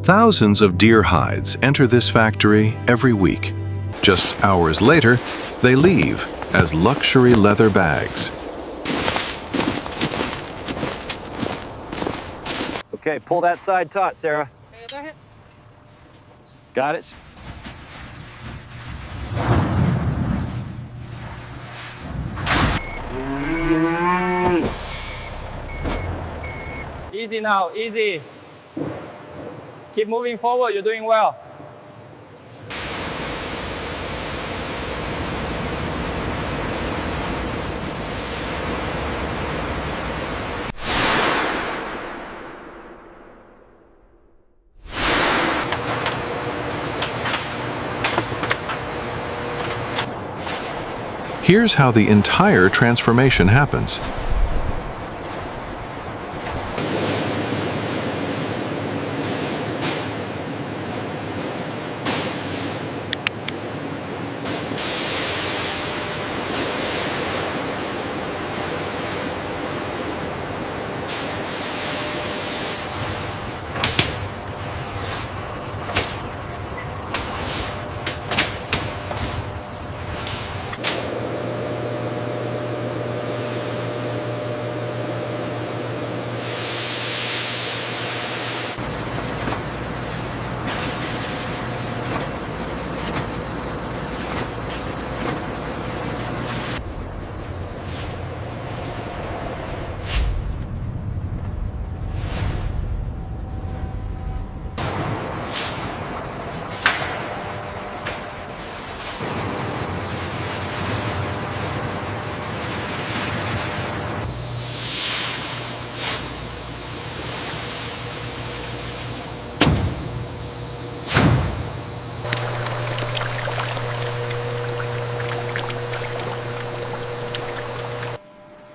Thousands of deer hides enter this factory every week. Just hours later, they leave as luxury leather bags. Okay, pull that side taut, Sarah. Got it. Easy now, easy. Keep moving forward, you're doing well. Here's how the entire transformation happens.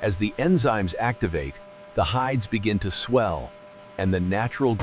As the enzymes activate, the hides begin to swell, and the natural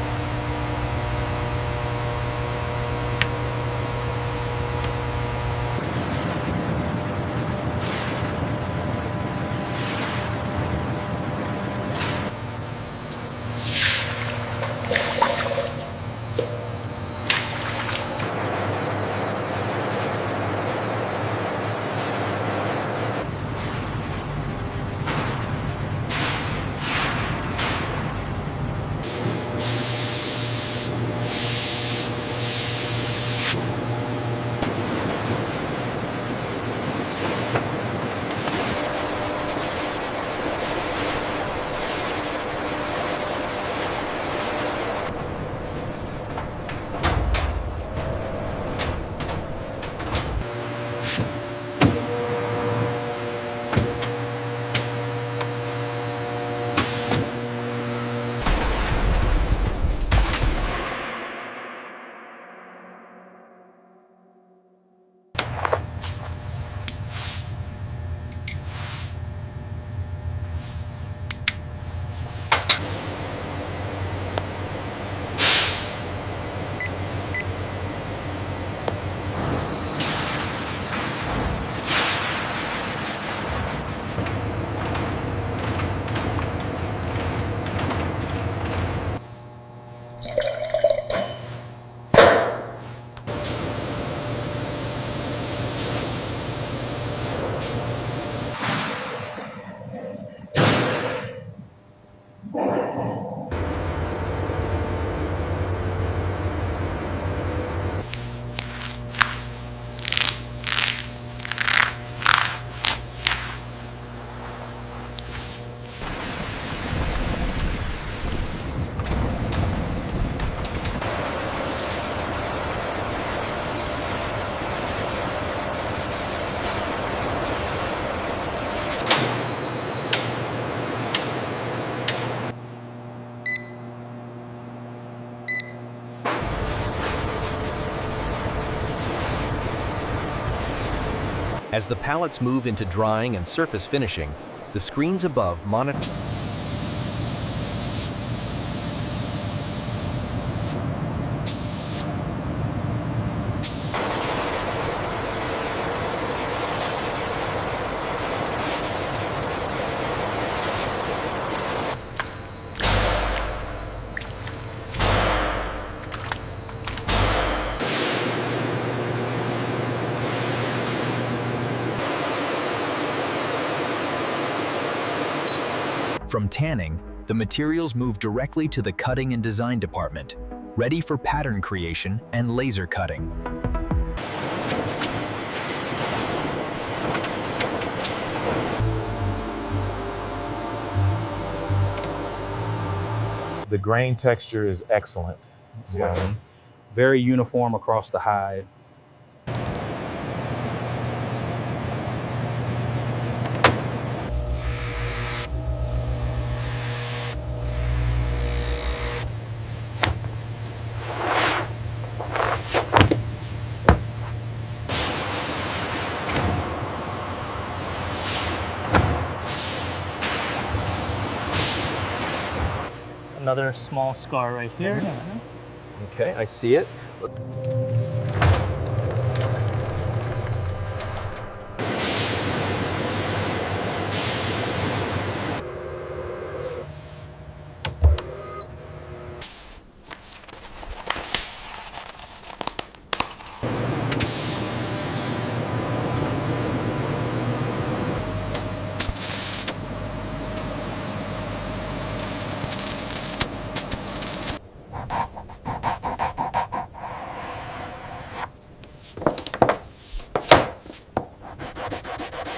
As the pallets move into drying and surface finishing, the screens above monitor From tanning, the materials move directly to the cutting and design department, ready for pattern creation and laser cutting. The grain texture is excellent. Very uniform across the hide. Another small scar right here. Okay, I see it.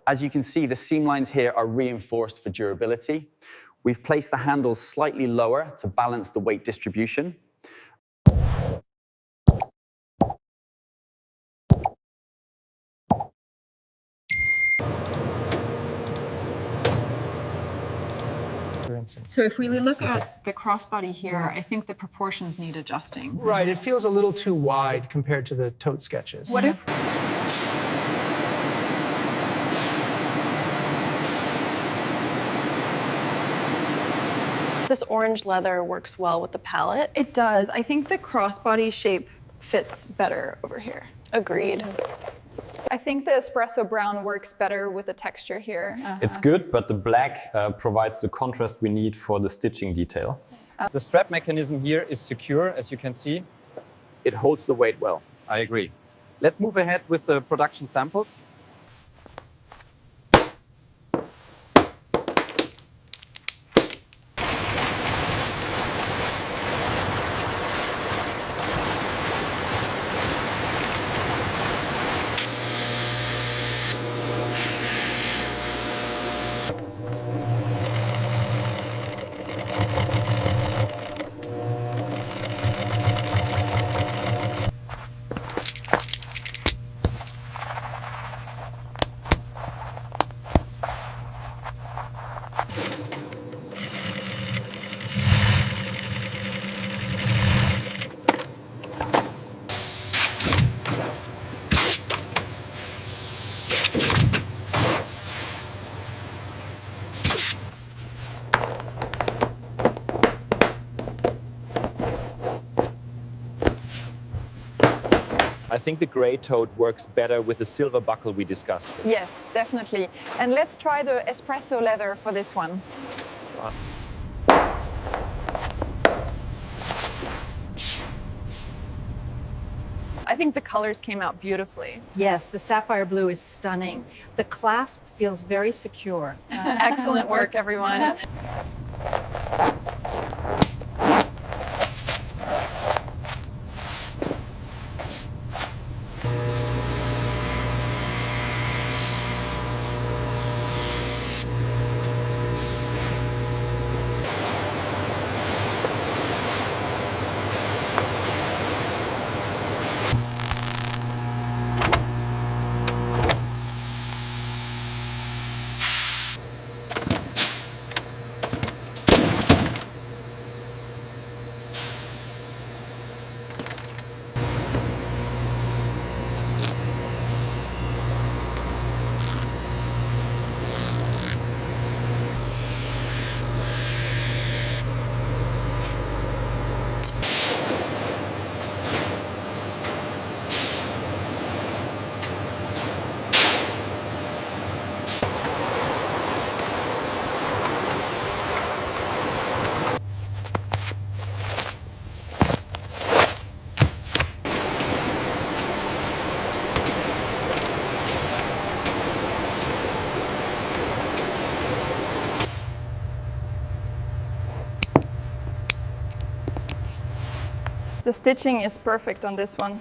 As you can see, the seam lines here are reinforced for durability. We've placed the handles slightly lower to balance the weight distribution. So if we look at the crossbody here, I think the proportions need adjusting. Right, it feels a little too wide compared to the tote sketches. What if this orange leather works well with the palette? it does? I think the crossbody shape fits better over here. Agreed. I think the espresso brown works better with the texture here. It's good, but the black provides the contrast we need for the stitching detail. The strap mechanism here is secure, as you can see. It holds the weight well. I agree. Let's move ahead with the production samples. I think the gray tote works better with the silver buckle we discussed. Yes, definitely. And let's try the espresso leather for this one. I think the colors came out beautifully. Yes, the sapphire blue is stunning. The clasp feels very secure. Excellent work, everyone. The stitching is perfect on this one.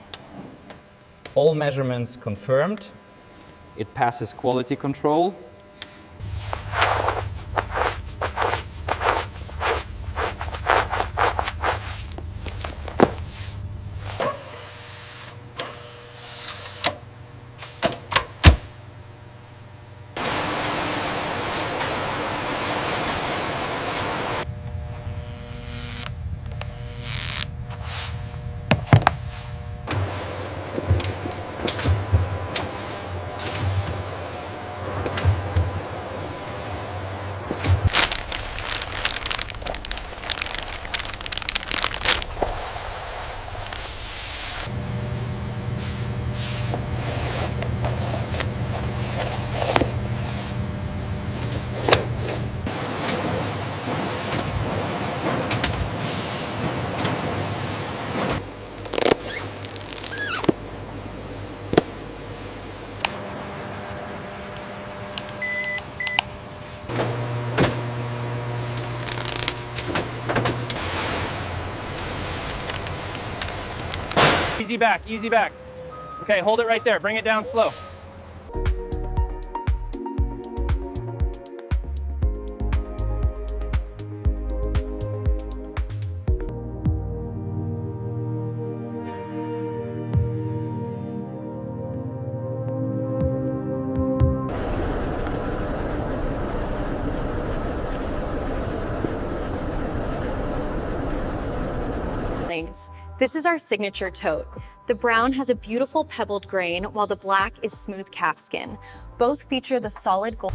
All measurements confirmed. It passes quality control. Easy back, easy back. Okay, hold it right there. Bring it down slow. This is our signature tote. The brown has a beautiful pebbled grain, while the black is smooth calfskin. Both feature the solid gold.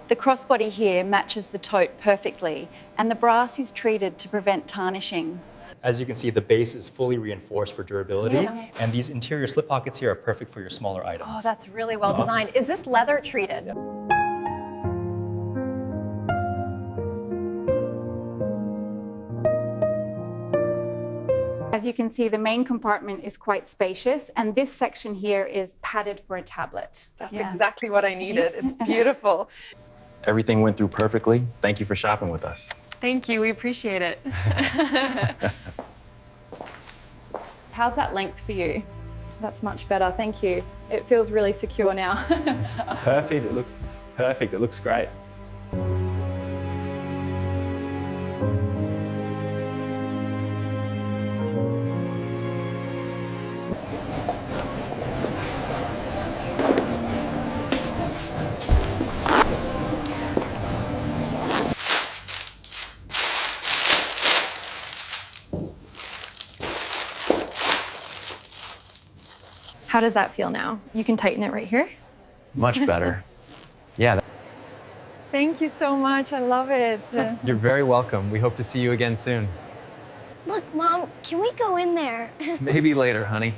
The crossbody here matches the tote perfectly, and the brass is treated to prevent tarnishing. As you can see, the base is fully reinforced for durability, Yeah. and these interior slip pockets here are perfect for your smaller items. Oh, that's really well designed. Is this leather treated? As you can see, the main compartment is quite spacious, and this section here is padded for a tablet. That's exactly what I needed. It's beautiful. Everything went through perfectly. Thank you for shopping with us. Thank you. We appreciate it. How's that length for you? That's much better, thank you. It feels really secure now. Perfect, it looks perfect. It looks great. How does that feel now? You can tighten it right here. Much better. Yeah, Thank you so much. I love it. you're very welcome. We hope to see you again soon. Look, Mom, can we go in there? Maybe later, honey.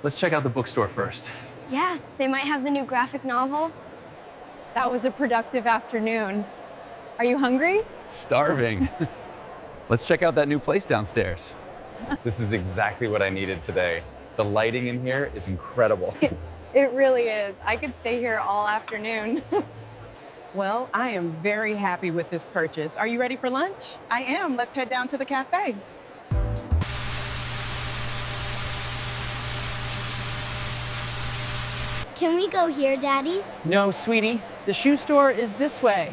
Let's check out the bookstore first. Yeah, they might have the new graphic novel. That was a productive afternoon. Are you hungry? Starving. Let's check out that new place downstairs. This is exactly what I needed today. The lighting in here is incredible. It really is. I could stay here all afternoon. Well, I am very happy with this purchase. Are you ready for lunch? I am. Let's head down to the cafe. Can we go here, Daddy? No, sweetie. The shoe store is this way.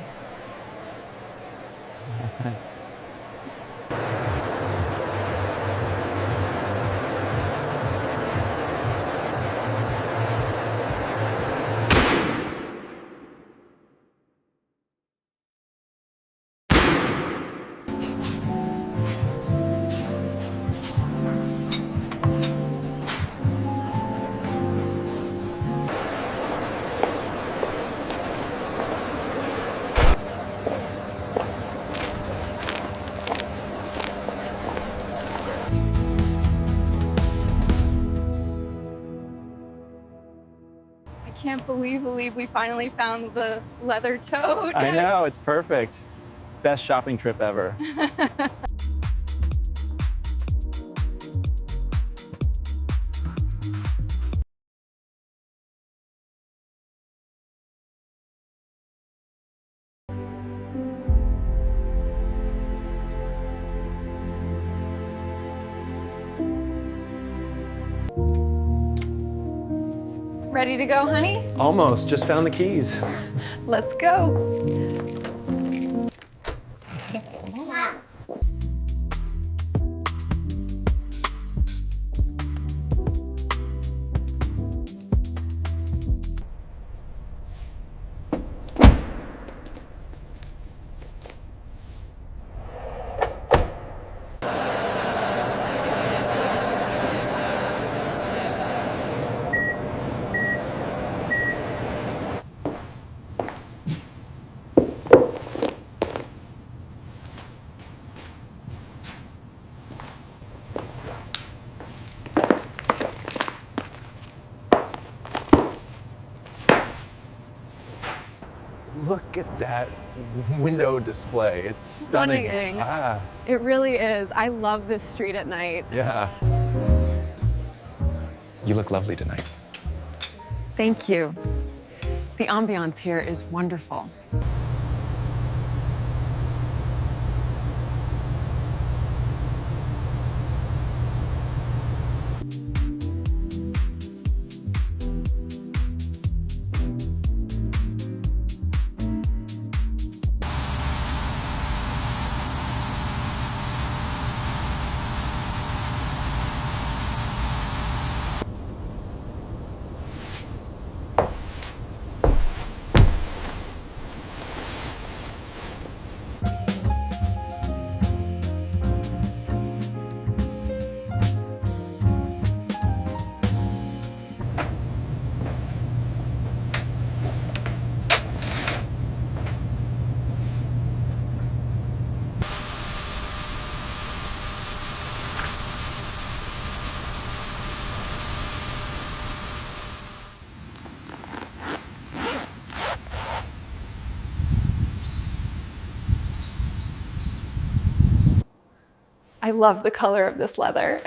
I can't believe we finally found the leather tote. I know, it's perfect. Best shopping trip ever. Ready to go, honey? Almost, just found the keys. Let's go. Look at that window display. It's stunning. Stunning. Ah, It really is. I love this street at night. yeah. You look lovely tonight. Thank you. The ambiance here is wonderful. I love the color of this leather.